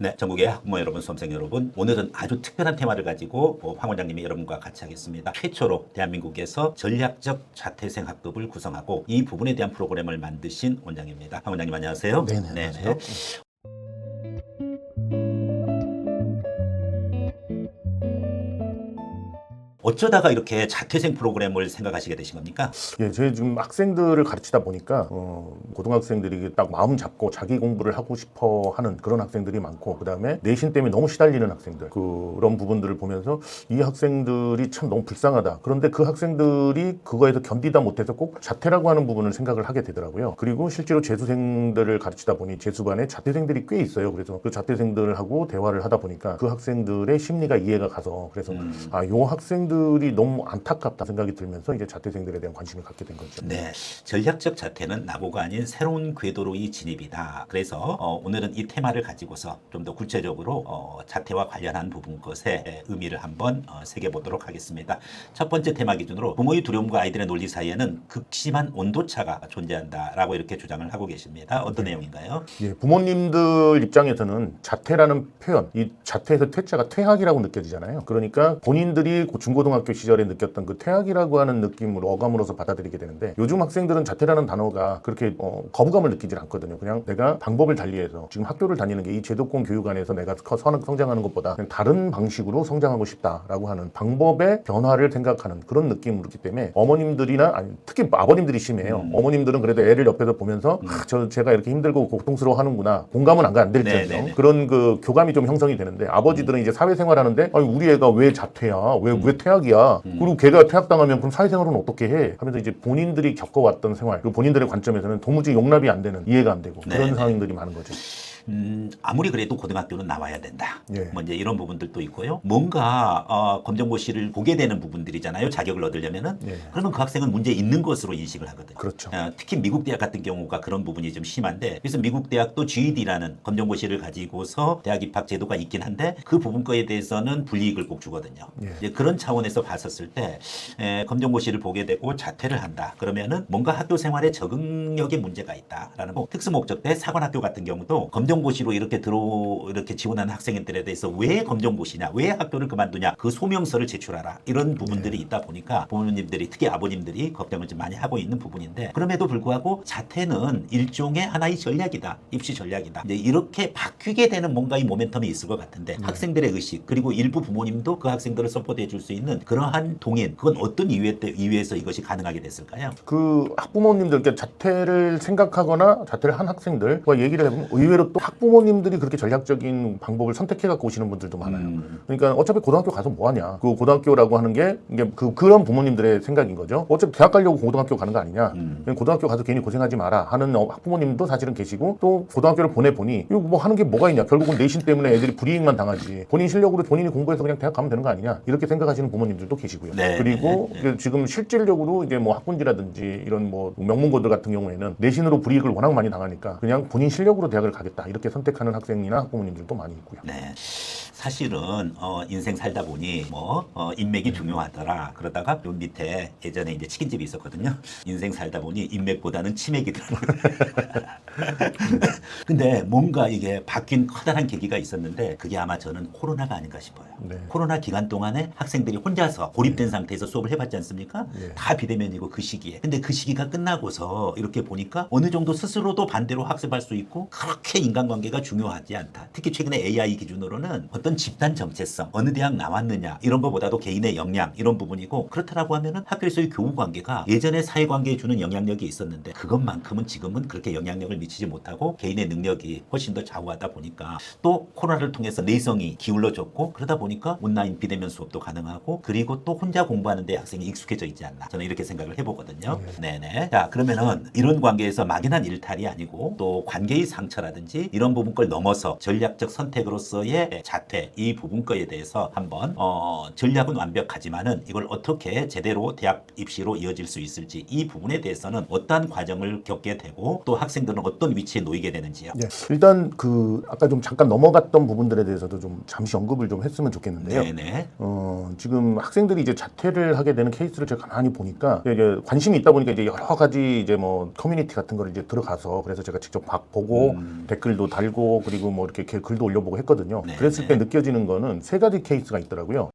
네, 전국의 학부모 여러분, 수험생 여러분, 오늘은 아주 특별한 테마를 가지고 황 원장님이 여러분과 같이 하겠습니다. 최초로 대한민국에서 전략적 자퇴생 학급을 구성하고 이 부분에 대한 프로그램을 만드신 원장입니다. 황 원장님 안녕하세요. 네네, 안녕하세요. 어쩌다가 이렇게 자퇴생 프로그램을 생각하시게 되신 겁니까? 예, 저희 지금 학생들을 가르치다 보니까 고등학생들이 딱 마음 잡고 자기 공부를 하고 싶어 하는 그런 학생들이 많고, 그 다음에 내신 때문에 너무 시달리는 학생들, 그런 부분들을 보면서 이 학생들이 참 너무 불쌍하다. 그런데 그 학생들이 그거에서 견디다 못해서 꼭 자퇴라고 하는 부분을 생각을 하게 되더라고요. 그리고 실제로 재수생들을 가르치다 보니 재수반에 자퇴생들이 꽤 있어요. 그래서 그 자퇴생들하고 대화를 하다 보니까 그 학생들의 심리가 이해가 가서, 그래서 요 학생들이 너무 안타깝다 생각이 들면서 이제 자퇴생들에 대한 관심을 갖게 된 거죠. 네, 전략적 자퇴는 낙오가 아닌 새로운 궤도로의 진입이다. 그래서 오늘은 이 테마를 가지고서 좀 더 구체적으로 자퇴와 관련한 부분 것의 의미를 한번 새겨보도록 하겠습니다. 첫 번째 테마 기준으로 부모의 두려움과 아이들의 논리 사이에는 극심한 온도차가 존재한다라고 이렇게 주장을 하고 계십니다. 어떤 내용인가요? 예, 부모님들 입장에서는 자퇴라는 표현, 이 자퇴에서 퇴자가 퇴학이라고 느껴지잖아요. 그러니까 본인들이 중고등학교 시절에 느꼈던 그 퇴학이라고 하는 느낌으로 어감으로서 받아들이게 되는데, 요즘 학생들은 자퇴라는 단어가 그렇게 거부감을 느끼질 않거든요. 그냥 내가 방법을 달리해서 지금 학교를 다니는 게 이 제도권 교육 안에서 내가 성장하는 것보다 그냥 다른 방식으로 성장하고 싶다라고 하는 방법의 변화를 생각하는 그런 느낌이기 때문에 어머님들이나, 아니 특히 아버님들이 심해요. 어머님들은 그래도 애를 옆에서 보면서 제가 이렇게 힘들고 고통스러워 하는구나, 공감은 안 될지언정 그런 그 교감이 좀 형성이 되는데, 아버지들은 이제 사회생활하는데 아니 우리 애가 왜 자퇴야, 왜 퇴학이야, 그리고 걔가 퇴학당하면 그럼 사회생활은 어떻게 해 하면서 이제 본인들이 겪어왔던 생활, 그리고 본인들의 관점에서는 도무지 용납이 안 되는, 이해가 안 되고 그런 상황들이 많은 거죠. 아무리 그래도 고등학교는 나와야 된다. 예. 뭐 이제 이런 부분들도 있고요. 뭔가 검정고시를 보게 되는 부분들이잖아요. 자격을 얻으려면은. 예. 그러면 그 학생은 문제 있는 것으로 인식을 하거든요. 그렇죠. 특히 미국 대학 같은 경우가 그런 부분이 좀 심한데, 그래서 미국 대학도 GED라는 검정고시를 가지고서 대학 입학 제도가 있긴 한데 그 부분 거에 대해서는 불이익을 꼭 주거든요. 예. 이제 그런 차원에서 봤었을 때 검정고시를 보게 되고 자퇴를 한다. 그러면은 뭔가 학교 생활에 적응력에 문제가 있다라는 거. 특수목적 대 사관학교 같은 경우도 검정고시로 이렇게 지원하는 학생들에 대해서 왜 검정고시냐, 왜 학교를 그만두냐, 그 소명서를 제출하라, 이런 부분들이 있다 보니까 부모님들이, 특히 아버님들이 걱정을 좀 많이 하고 있는 부분인데, 그럼에도 불구하고 자퇴는 일종의 하나의 전략이다, 입시 전략이다. 이제 이렇게 바뀌게 되는 뭔가의 모멘텀이 있을 것 같은데, 학생들의 의식, 그리고 일부 부모님도 그 학생들을 서포트해 줄 수 있는 그러한 동인, 그건 어떤 이유에서 이것이 가능하게 됐을까요? 그 학부모님들, 그러니까 자퇴를 생각하거나 자퇴를 한 학생들과 얘기를 해보면 의외로 또 학부모님들이 그렇게 전략적인 방법을 선택해 갖고 오시는 분들도 많아요. 그러니까 어차피 고등학교 가서 뭐 하냐, 그 고등학교라고 하는 게 이게 그런 부모님들의 생각인 거죠. 어차피 대학 가려고 고등학교 가는 거 아니냐, 고등학교 가서 괜히 고생하지 마라 하는 학부모님도 사실은 계시고, 또 고등학교를 보내보니 이거 뭐 하는 게 뭐가 있냐, 결국은 내신 때문에 애들이 불이익만 당하지, 본인 실력으로 본인이 공부해서 그냥 대학 가면 되는 거 아니냐, 이렇게 생각하시는 부모님들도 계시고요. 네, 그리고 지금 실질적으로 이제 뭐 학군지라든지 이런 뭐 명문고들 같은 경우에는 내신으로 불이익을 워낙 많이 당하니까 그냥 본인 실력으로 대학을 가겠다, 이렇게 선택하는 학생이나 학부모님들도 많이 있고요. 네. 사실은 인생 살다 보니 인맥이 중요하더라. 그러다가 요 밑에 예전에 이제 치킨집이 있었거든요. 인생 살다 보니 인맥보다는 치맥이더라고요. 근데 뭔가 이게 바뀐 커다란 계기가 있었는데, 그게 아마 저는 코로나가 아닌가 싶어요. 네. 코로나 기간 동안에 학생들이 혼자서 고립된 상태에서 수업을 해봤지 않습니까? 예. 다 비대면이고 그 시기에. 근데 그 시기가 끝나고서 이렇게 보니까 어느 정도 스스로도 반대로 학습할 수 있고, 그렇게 인간관계가 중요하지 않다. 특히 최근에 AI 기준으로는 어떤 집단 정체성, 어느 대학 나왔느냐, 이런 것보다도 개인의 역량, 이런 부분이고, 그렇다라고 하면은 학교에서의 교우 관계가 예전에 사회 관계에 주는 영향력이 있었는데 그것만큼은 지금은 그렇게 영향력을 미치지 못하고 개인의 능력이 훨씬 더 좌우하다 보니까, 또 코로나를 통해서 내성이 기울어졌고, 그러다 보니까 온라인 비대면 수업도 가능하고, 그리고 또 혼자 공부하는데 학생이 익숙해져 있지 않나, 저는 이렇게 생각을 해보거든요. 네네. 자, 그러면은 이런 관계에서 막연한 일탈이 아니고 또 관계의 상처라든지 이런 부분 걸 넘어서 전략적 선택으로서의 자퇴, 자퇴 이 부분 거에 대해서 한번 전략은 완벽하지만은 이걸 어떻게 제대로 대학 입시로 이어질 수 있을지 이 부분에 대해서는 어떠한 과정을 겪게 되고 또 학생들은 어떤 위치에 놓이게 되는지요. 예, 일단 아까 좀 잠깐 넘어갔던 부분들에 대해서도 좀 잠시 언급을 좀 했으면 좋겠는데요. 네네. 지금 학생들이 이제 자퇴를 하게 되는 케이스를 제가 가만히 보니까 이제 관심이 있다 보니까 이제 여러 가지 이제 뭐 커뮤니티 같은 거를 이제 들어가서 그래서 제가 직접 보고 댓글도 달고 그리고 뭐 이렇게 글도 올려보고 했거든요. 네, 그랬을 때 느껴지는 거는 세 가지 케이스가 있더라고요.